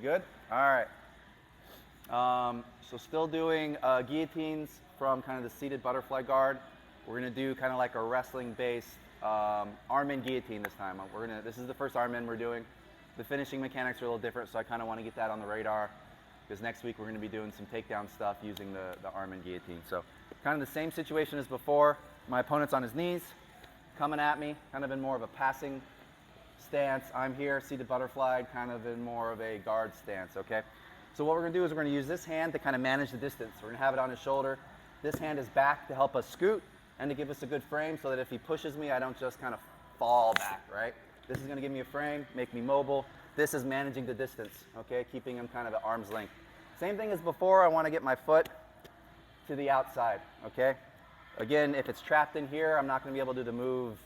Good? All right. So still doing guillotines from kind of the seated butterfly guard. We're going to do kind of like a wrestling-based arm-in guillotine this time. This is the first arm-in we're doing. The finishing mechanics are a little different, so I kind of want to get that on the radar because next week we're going to be doing some takedown stuff using the arm-in guillotine. So kind of the same situation as before. My opponent's on his knees, coming at me, kind of in more of a passing stance. I'm here, seated butterfly, kind of in more of a guard stance, okay? So what we're going to do is we're going to use this hand to kind of manage the distance. We're going to have it on his shoulder. This hand is back to help us scoot and to give us a good frame so that if he pushes me, I don't just kind of fall back, right? This is going to give me a frame, make me mobile. This is managing the distance, okay? Keeping him kind of at arm's length. Same thing as before, I want to get my foot to the outside, okay? Again, if it's trapped in here, I'm not going to be able to do the move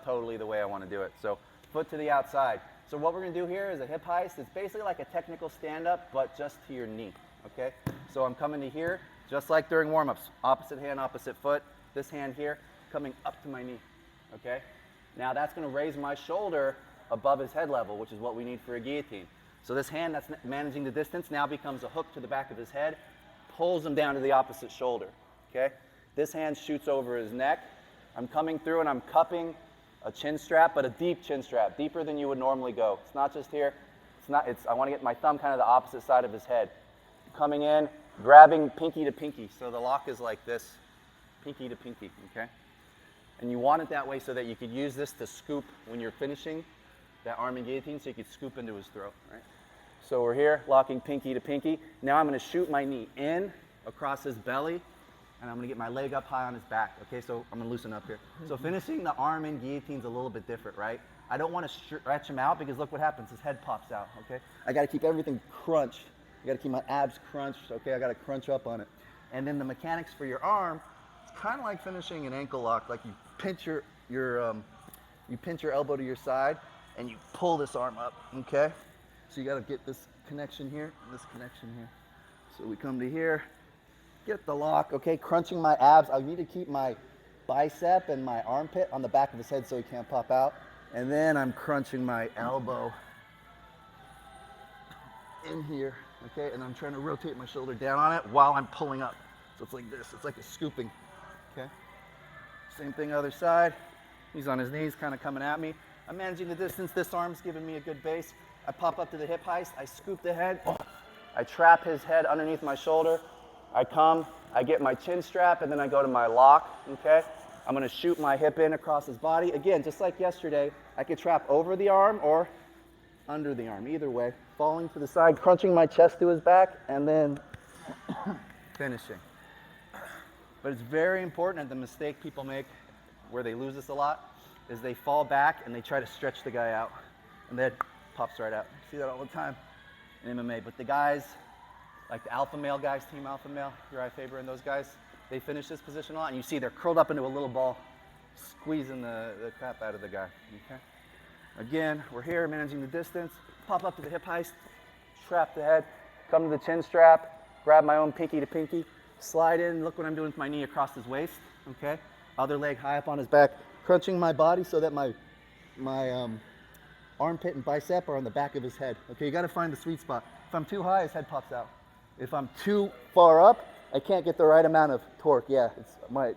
totally the way I want to do it. So foot to the outside. So what we're going to do here is a hip heist. It's basically like a technical stand-up, but just to your knee, okay? So I'm coming to here, just like during warm-ups. Opposite hand, opposite foot. This hand here, coming up to my knee, okay? Now that's going to raise my shoulder above his head level, which is what we need for a guillotine. So this hand that's managing the distance now becomes a hook to the back of his head, pulls him down to the opposite shoulder, okay? This hand shoots over his neck. I'm coming through and I'm cupping a chin strap, but a deep chin strap, deeper than you would normally go. It's not just here. I want to get my thumb kind of the opposite side of his head. Coming in, grabbing pinky to pinky. So the lock is like this, pinky to pinky, okay? And you want it that way so that you could use this to scoop when you're finishing that arm-in guillotine, so you could scoop into his throat, right? So we're here, locking pinky to pinky. Now I'm going to shoot my knee in across his belly, and I'm going to get my leg up high on his back, okay? So I'm going to loosen up here. So finishing the arm-in guillotine's a little bit different, right? I don't want to stretch him out because look what happens. His head pops out, okay? I got to keep everything crunched. I got to keep my abs crunched, okay? I got to crunch up on it. And then the mechanics for your arm, it's kind of like finishing an ankle lock. Like you pinch your elbow to your side, and you pull this arm up, okay? So you got to get this connection here, and this connection here. So we come to here. Get the lock, okay, crunching my abs. I need to keep my bicep and my armpit on the back of his head so he can't pop out. And then I'm crunching my elbow in here, okay? And I'm trying to rotate my shoulder down on it while I'm pulling up. So it's like this, it's like a scooping, okay? Same thing other side. He's on his knees, kind of coming at me. I'm managing the distance. This arm's giving me a good base. I pop up to the hip heist. I scoop the head. I trap his head underneath my shoulder. I come, I get my chin strap, and then I go to my lock, okay? I'm going to shoot my hip in across his body. Again, just like yesterday, I could trap over the arm or under the arm, either way. Falling to the side, crunching my chest to his back, and then finishing. But it's very important, and the mistake people make where they lose this a lot is they fall back and they try to stretch the guy out, and then pops right out. You see that all the time in MMA. But the guys, like the alpha male guys, team alpha male, Uriah Faber and those guys, they finish this position a lot, and you see they're curled up into a little ball, squeezing the crap out of the guy, okay? Again, we're here managing the distance, pop up to the hip heist, trap the head, come to the chin strap, grab my own pinky to pinky, slide in, look what I'm doing with my knee across his waist, okay? Other leg high up on his back, crunching my body so that my armpit and bicep are on the back of his head, okay? You gotta find the sweet spot. If I'm too high, his head pops out. If I'm too far up, I can't get the right amount of torque. Yeah, it's my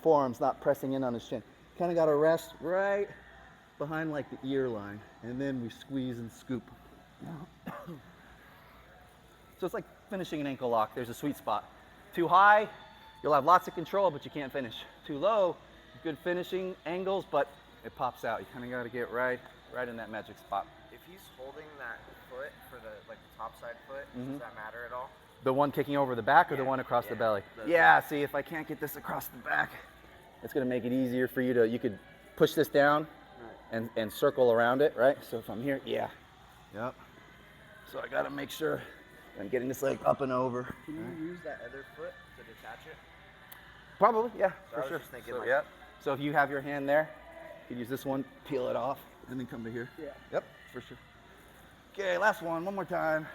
forearm's not pressing in on his chin. Kind of got to rest right behind like the ear line, and then we squeeze and scoop. So it's like finishing an ankle lock. There's a sweet spot. Too high, you'll have lots of control, but you can't finish. Too low, good finishing angles, but it pops out. You kind of got to get right in that magic spot. If he's holding that foot for the top side foot, does that matter at all? The one kicking over the back or the one across the belly? Yeah, see, if I can't get this across the back, it's going to make it easier for you could push this down and circle around it, right? So if I'm here, yep. So I got to make sure I'm getting this leg up and over. Can you use that other foot to detach it? Probably, yeah, So for sure. Just thinking So if you have your hand there, you could use this one, peel it off, and then come to here. Yeah. Yep, for sure. Okay, last one more time.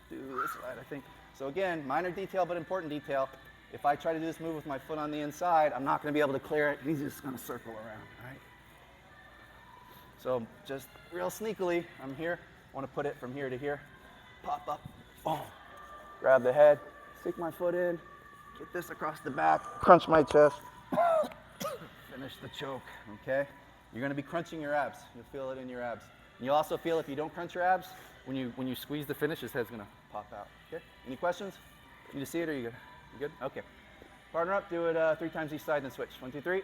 Do this side, I think. So again, minor detail, but important detail. If I try to do this move with my foot on the inside, I'm not going to be able to clear it. He's just going to circle around, right? So just real sneakily, I'm here. I want to put it from here to here. pop up, boom. Grab the head, stick my foot in, get this across the back, crunch my chest, finish the choke, okay? You're gonna be crunching your abs. You'll feel it in your abs. And you'll also feel if you don't crunch your abs, when you squeeze the finish, his head's gonna pop out, okay? Any questions? Need to see it or you good? You good? Okay. Partner up, do it 3 times each side, then switch. 1, 2, 3.